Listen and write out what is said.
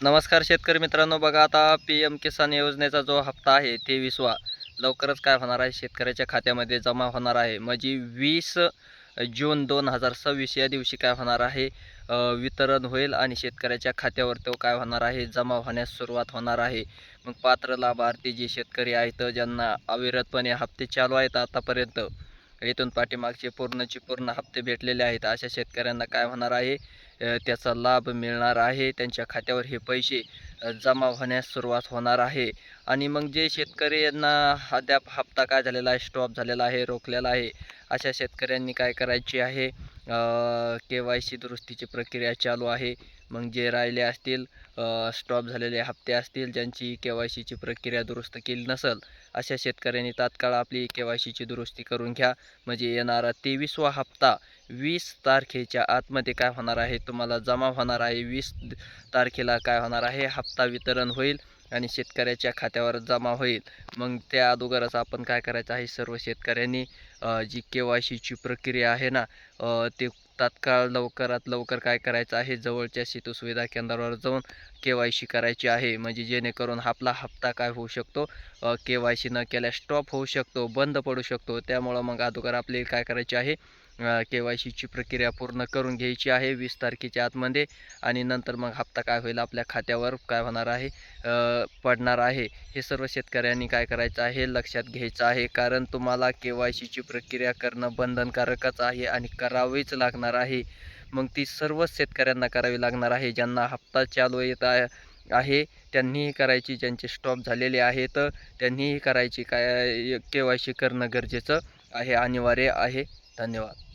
नमस्कार शेतकरी मित्रांनो, बघा आता PM किसान योजनेचा जो हप्ता आहे 23वा लवकरच काय होणार आहे, शेतकऱ्याच्या खात्यामध्ये जमा होणार आहे. म्हणजे 20 जून 2026 या दिवशी काय होणार आहे, वितरण होईल आणि शेतकऱ्याच्या खात्यावर तो काय होणार आहे, जमा होण्यास सुरुवात होणार आहे. मग पात्र लाभार्थी जे शेतकरी आहेत, ज्यांना अविरतपणे हप्ते चालू आहेत आतापर्यंत, इथून पाठीमागचे पूर्णचे पूर्ण हप्ते भेटलेले आहेत, अशा शेतकऱ्यांना काय होणार आहे, त्याचा लाभ मिळणार आहे. त्यांच्या खात्यावर हे पैसे जमा होण्यास सुरुवात होणार आहे. आणि मग जे शेतकरी यांना अद्याप हप्ता काय झालेला आहे, स्टॉप झालेला आहे, रोखलेला आहे, अशा शेतकऱ्यांनी काय करायची आहे, KYC दुरुस्तीची प्रक्रिया चालू आहे. मग जे राहिले असतील, स्टॉप झालेले हप्ते असतील, ज्यांची KYCची प्रक्रिया दुरुस्त केली नसेल, अशा शेतकऱ्यांनी तात्काळ आपली KYCची दुरुस्ती करून घ्या. म्हणजे येणारा 23वा हप्ता 20 तारखेच्या आतमध्ये काय होणार आहे, तुम्हाला जमा होणार आहे. 20 तारखेला काय होणार आहे, हप्ता वितरण होईल आणि शेतकऱ्याच्या खात्यावर जमा होईल. मग त्या अगोदरच आपण काय करायचं आहे, सर्व शेतकऱ्यांनी जी KYCची प्रक्रिया आहे ना, ते तात्काळ लवकरात लवकर काय करायचं आहे, जवळच्या सेतू सुविधा केंद्रावर जाऊन KYC करायची आहे. म्हणजे जेणेकरून आपला हप्ता काय होऊ शकतो, KYC न केल्यास स्टॉप होऊ शकतो, बंद पडू शकतो. त्यामुळं मग अगोदर आपले काय करायचे आहे, KYCची प्रक्रिया पूर्ण करून घ्यायची आहे 20 तारखेच्या आतमध्ये. आणि नंतर मग हप्ता काय होईल, आपल्या खात्यावर काय होणार आहे, पडणार आहे. हे सर्व शेतकऱ्यांनी काय करायचं आहे, लक्षात घ्यायचं आहे. कारण तुम्हाला KYCची प्रक्रिया करणं बंधनकारकच आहे आणि करावीच लागणार आहे. मग ती सर्वच शेतकऱ्यांना करावी लागणार आहे. ज्यांना हप्ता चालू येत आहे त्यांनीही करायची, ज्यांचे स्टॉप झालेले आहेत त्यांनीही करायची. काय KYC करणं गरजेचं आहे, अनिवार्य आहे. धन्यवाद.